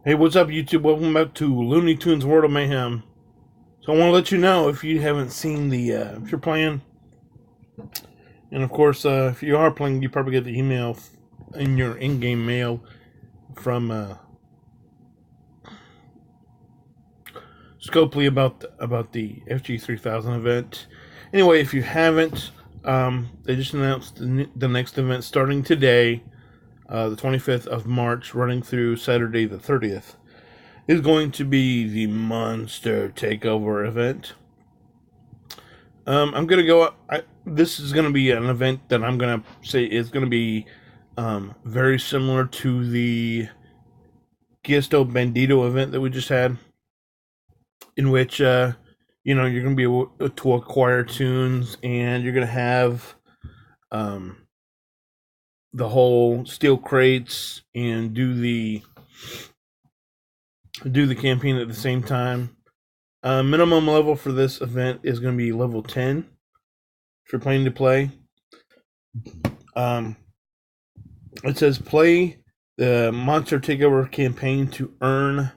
Hey, what's up, YouTube? Welcome back to Looney Tunes World of Mayhem. So I want to let you know if you haven't seen if you're playing, and of course, if you are playing, you probably get the email in your in-game mail from Scopely about the FG3000 event. Anyway, if you haven't, they just announced the next event starting today, the 25th of March, running through Saturday the 30th. Is going to be the Monster Takeover event. I'm gonna go. This is gonna be an event that I'm gonna say is gonna be very similar to the Giesto Bandito event that we just had, in which you're gonna be able to acquire tunes, and you're gonna have the whole steel crates and do the campaign at the same time. Minimum level for this event is going to be level 10 if you're planning to play. It says play the Monster Takeover campaign to earn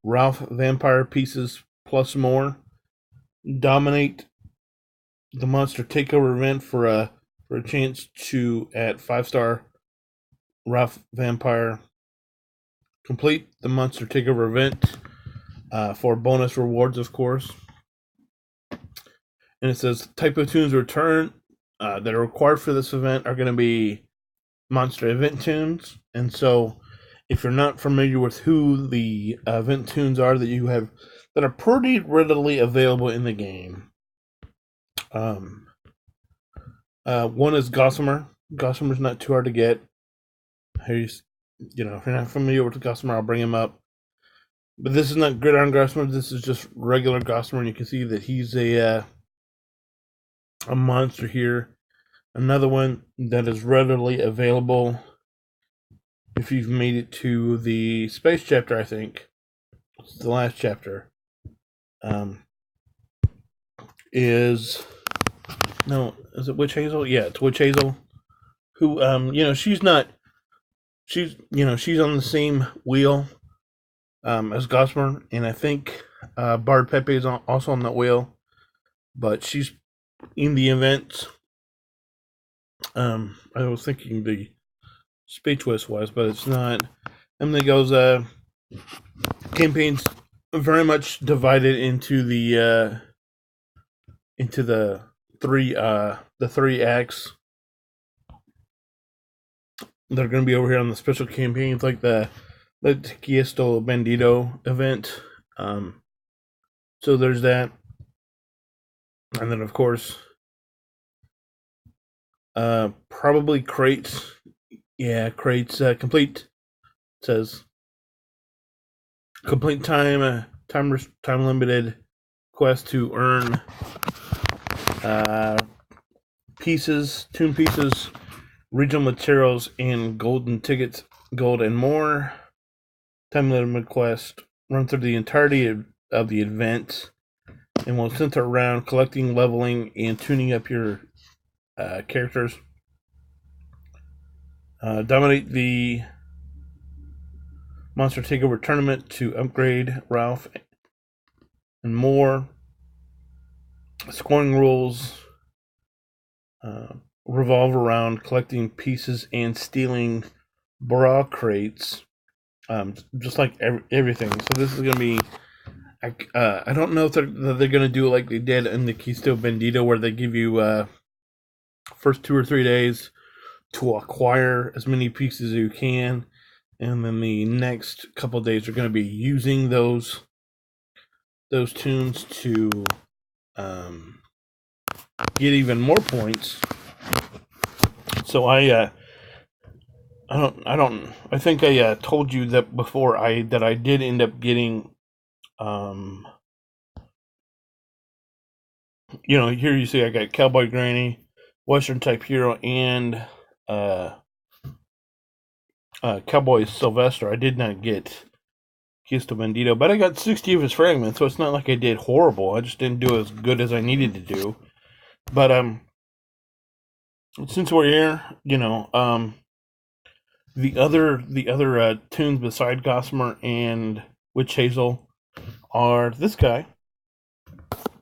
Ralph Vampire pieces plus more. Dominate the Monster Takeover event for a chance to at 5-star Ralph Vampire. Complete the Monster Takeover event for bonus rewards, of course. And it says type of tunes return that are required for this event are going to be monster event tunes. And so, if you're not familiar with who the event tunes are that you have that are pretty readily available in the game, one is Gossamer. Gossamer's not too hard to get. If you're not familiar with Gossamer, I'll bring him up. But this is not Gridiron Gossamer. This is just regular Gossamer, and you can see that he's a monster here. Another one that is readily available if you've made it to the space chapter, I think. It's the last chapter. Is it Witch Hazel? Yeah, it's Witch Hazel. Who she's on the same wheel as Gossamer, and I think Bard Pepe is also on that wheel, but she's in the event. I was thinking the Space Twist was, but it's not. And then goes campaigns very much divided into the three acts. They're going to be over here on the special campaigns, like the Giesto Bandito event. So there's that, and then of course, probably crates. Yeah, crates. Complete. It says complete time limited quest to earn tune pieces, regional materials, and golden tickets, gold and more. Time limited quest. Run through the entirety of the event, and will center around collecting, leveling, and tuning up your characters. Dominate the Monster Takeover tournament to upgrade Ralph and more. Scoring rules revolve around collecting pieces and stealing bra crates, just like everything. So this is going to be. I don't know if they're going to do it like they did in the Giesto Bandito, where they give you first 2 or 3 days to acquire as many pieces as you can, and then the next couple of days are going to be using those tunes to get even more points. So I think I told you that before that I did end up getting here you see I got Cowboy Granny, Western type hero, and Cowboy Sylvester. I did not get Giesto Bandito, but I got 60 of his fragments, so it's not like I did horrible. I just didn't do as good as I needed to do. But since we're here, The other tunes beside Gossamer and Witch Hazel are this guy,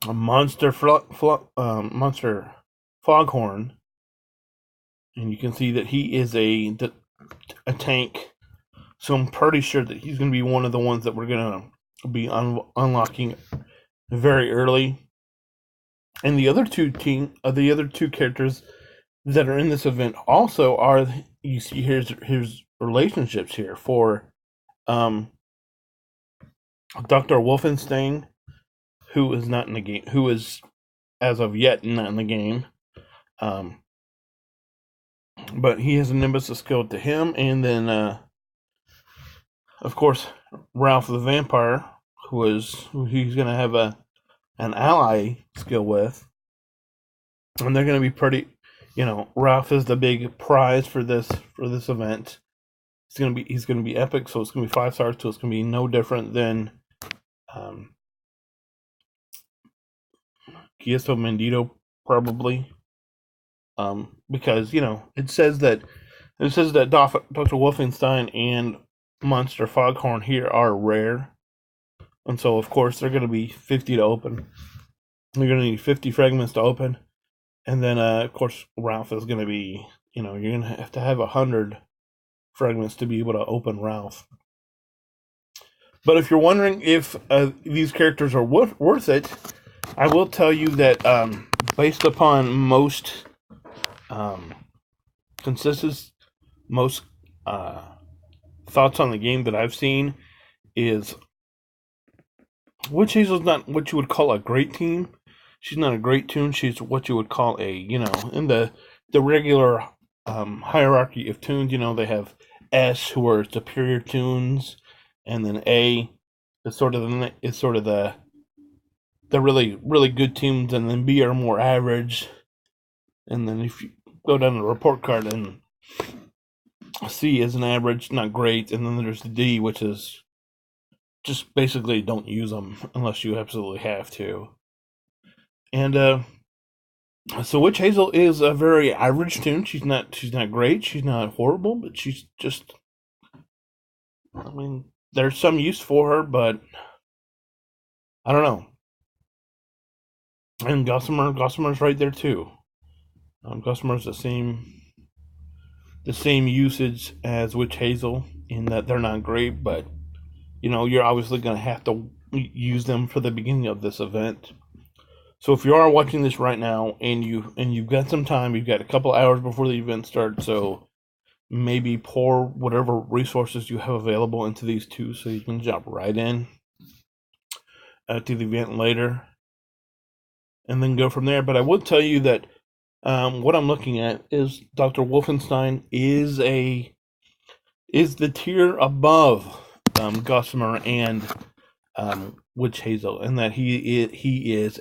a monster Foghorn, and you can see that he is a tank. So I'm pretty sure that he's going to be one of the ones that we're going to be unlocking very early. And the other two characters that are in this event also are, you see here's relationships here for Dr. Wolfenstein, who is not in the game, who is as of yet not in the game. But he has a Nimbus skill to him, and then of course Ralph the Vampire, who he's gonna have an ally skill with. And they're gonna be pretty, Ralph is the big prize for this event. He's gonna be epic, so it's gonna be 5 stars, so it's gonna be no different than Kiesto Mendito, probably. Because it says that Dr. Wolfenstein and Monster Foghorn here are rare, and so of course they're going to be 50 to open. You're going to need 50 fragments to open, and then of course Ralph is going to be, you're going to have 100 fragments to be able to open Ralph. But if you're wondering if these characters are worth it, I will tell you that based upon most consensus, most thoughts on the game that I've seen, is Witch Hazel's not what you would call a great team. She's not a great tune. She's what you would call a, in the regular hierarchy of tunes. They have S, who are superior tunes, and then A is sort of the really, really good tunes, and then B are more average. And then if you go down the report card, and C is an average, not great, and then there's the D, which is just basically don't use them unless you absolutely have to. And so Witch Hazel is a very average tune. She's not great, she's not horrible, but she's just, there's some use for her, but I don't know. And Gossamer's right there too. Gossamer's the same usage as Witch Hazel, in that they're not great, but you're obviously going to have to use them for the beginning of this event. So if you are watching this right now and you've got some time, you've got a couple hours before the event starts, so maybe pour whatever resources you have available into these two, so you can jump right in to the event later, and then go from there. But I would tell you that what I'm looking at is Dr. Wolfenstein is the tier above Gossamer and Witch Hazel, and that he's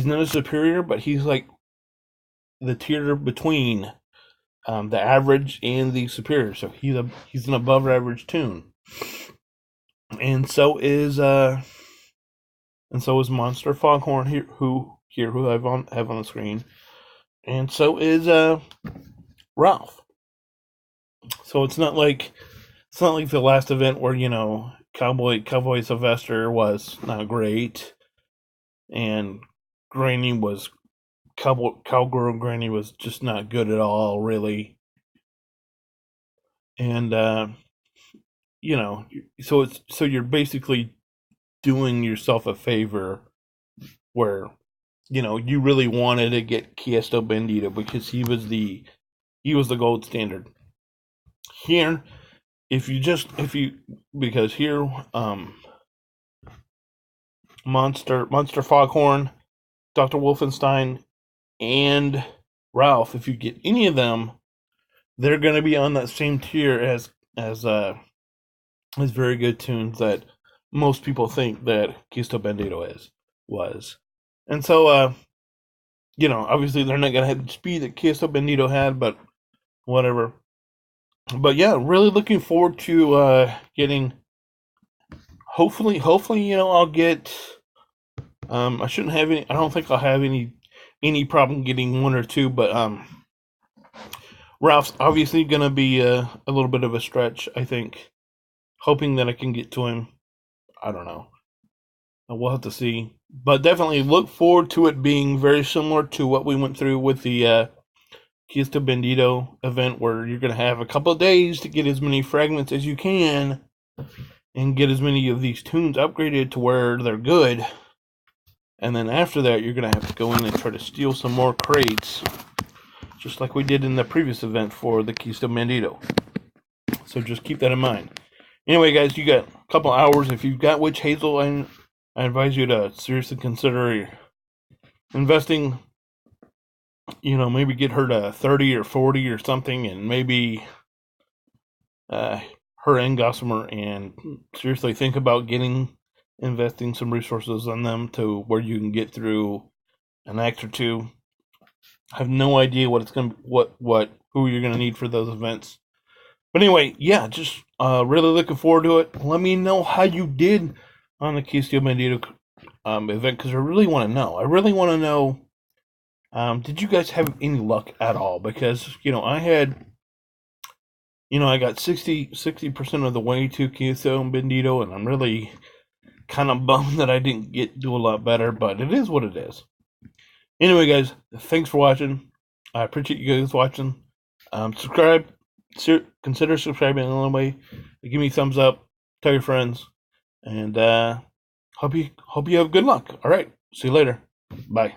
not a superior, but he's like the tier between the average and the superior. So he's an above average tune, and so is Monster Foghorn here, who I have on the screen, and so is Ralph. So it's not like the last event where Cowboy Sylvester was not great, and Cowgirl Granny was just not good at all, really. And so you're basically doing yourself a favor, where you really wanted to get Kiesto Bandito because he was the gold standard. Here, because here, Monster Foghorn, Dr. Wolfenstein, and Ralph, if you get any of them, they're going to be on that same tier as very good tunes that most people think that Kiesto Bandito was. And so, obviously they're not going to have the speed that Kiesto Bandito had, but whatever. But yeah, really looking forward to getting. Hopefully, I'll get. I shouldn't have any. I don't think I'll have any problem getting one or two. But Ralph's obviously going to be a little bit of a stretch, I think. Hoping that I can get to him. I don't know. We'll have to see. But definitely look forward to it being very similar to what we went through with the Kista Bandito event, where you're going to have a couple of days to get as many fragments as you can and get as many of these tunes upgraded to where they're good. And then after that, you're going to have to go in and try to steal some more crates, just like we did in the previous event for the Kista Bandito. So just keep that in mind. Anyway, guys, you got a couple hours. If you've got Witch Hazel, I advise you to seriously consider investing. You know, maybe get her to 30 or 40 or something, and maybe her and Gossamer, and seriously think about investing some resources on them to where you can get through an act or two. I have no idea what it's gonna who you're gonna need for those events. But anyway, yeah, just really looking forward to it. Let me know how you did on the Kista Bandito event, because I really want to know. I really want to know. Did you guys have any luck at all? Because I got 60% of the way to Kista Bandito, and I'm really kind of bummed that I didn't do a lot better. But it is what it is. Anyway, guys, thanks for watching. I appreciate you guys watching. Subscribe. Consider subscribing in a little way. Give me a thumbs up. Tell your friends. And hope you have good luck. All right. See you later. Bye.